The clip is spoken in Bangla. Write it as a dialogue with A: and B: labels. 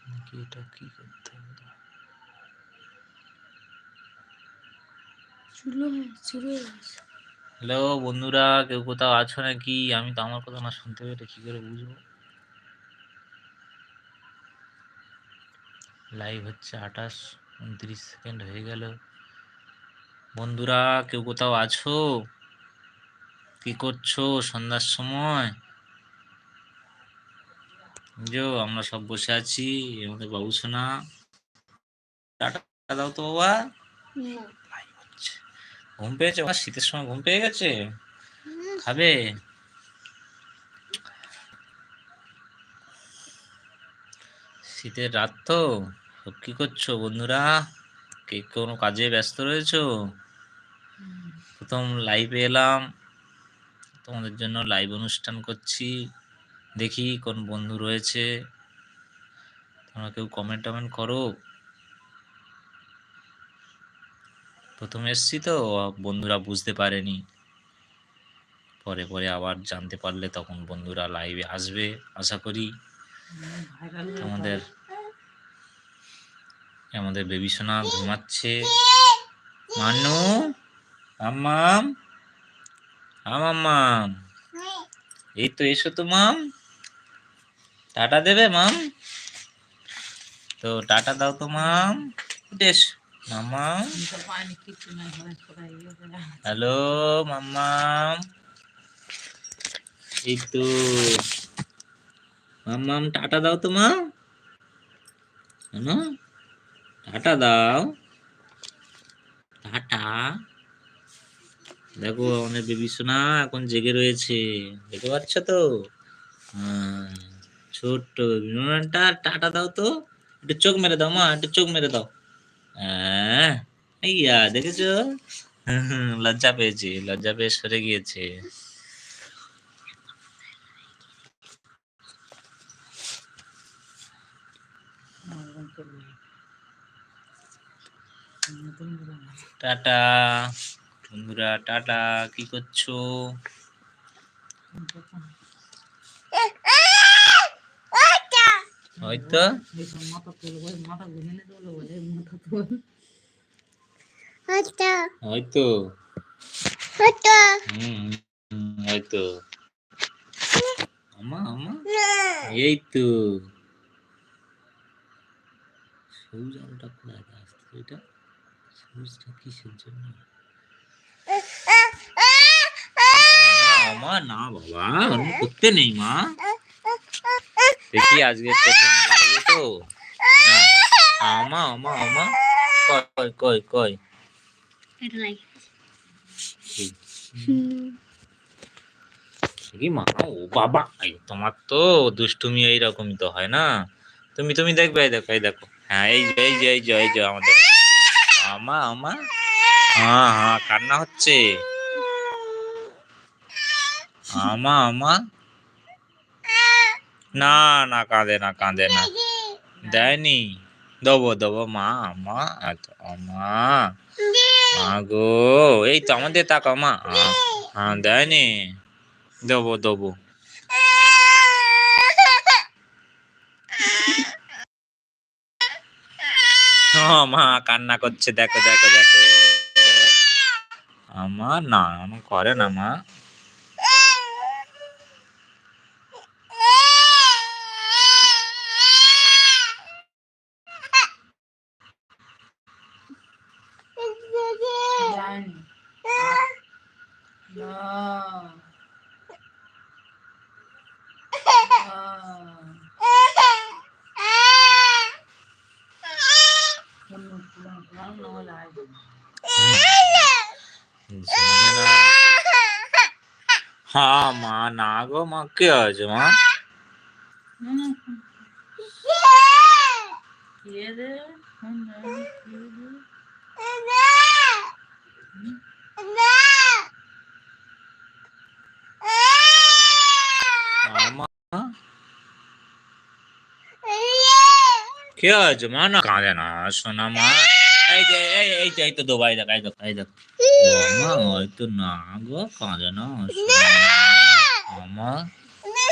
A: নাকি এটা কি করতে হবে? হ্যালো বন্ধুরা, কেউ কোথাও আছো নাকি? আমি তো আমার কথা না শুনতে পেলে কি করে বুঝবো? লাইভ হচ্ছে 28-29 সেকেন্ড হয়ে গেল। বন্ধুরা কেউ কোথাও আছো? কি করছো সন্ধ্যার সময়? আমরা সব বসে আছি। আমাদের বাবু সোনা টাটা দাও তো বাবা। লাইভ হচ্ছে। ঘুম পেয়েছে? শীতের সময় ঘুম পেয়ে গেছে? খাবে? শীতের রাত তো। সব কি করছো বন্ধুরা? কে কোনো কাজে ব্যস্ত রয়েছো? প্রথম লাইভে এলাম, তোমাদের জন্য লাইভ অনুষ্ঠান করছি। দেখি কোন বন্ধু রয়েছে, তোমরা কেউ কমেন্ট টমেন্ট করো। প্রথম এসছি তো, বন্ধুরা বুঝতে পারেনি, পরে পরে আবার জানতে পারলে তখন বন্ধুরা লাইভে আসবে আশা করি। আমাদের আমাদের বেবি সোনা ঘুমাচ্ছে। মানু, মাম্মাম, মাম্মাম, এই তো এসো তো মাম, টাটা দেবে মাম? তো টাটা দাও তো মাম। বেশ মাম্মাম, হ্যালো মাম্মাম, এই তো মাম্মাম, টাটা দাও তো মা। টাটা দাও, টাটা। দেখো আমাদের বেবি সোনা এখন জেগে রয়েছে, দেখতে পাচ্ছ তো? ছোট্ট বিমানটা, টাটা দাও তো। একটু চোখ মেরে দাও মা, একটু চোখ মেরে দাও। হ্যাঁ, ইয়া দেখেছো? লজ্জা পেয়েছে, লজ্জা পেয়ে সরে গিয়েছে। টাটা বন্ধুরা, টাটা। কি করছো? হয়তো হয়তো হয়তো এই তো সবুজ আলোটা কোথায় আসছে? এটা সবুজটা কিসের জন্য? মা না বাবা, অন্য করতে নেই মা। দেখি আজকে প্রথম লাইভে তো। আমা আমা আমা, কই কই কই এটা লাইক কি মা? ও বাবা, তোমার তো দুষ্টুমি এইরকমই তো হয় না? তুমি তুমি দেখবে, এই দেখো এই দেখো। হ্যাঁ এই যে এই যে এই যে এই যে আমাদের আমা আমা। হ্যাঁ হ্যাঁ, কান্না হচ্ছে। আমা আমা, না না কাঁদে না, কাঁদে না, দেয়নি। দেবো দেবো মা, মা মা, মা গো, এই তো আমাদের তাকাও মা। হ্যাঁ দেয়নি, দেবো দেবো। মা কান্না করছে, দেখো দেখো দেখো। আমার না, আমার করে না মা। হ্যাঁ মা, না গো মা, কে আছে মা? কে আছে মা? না কাঁদে না, শোনা মা। এই যে এই তো দোবাই দেখ, এই দেখো এই দেখো। মা হয়তো না গো, কাঁদে না, মা।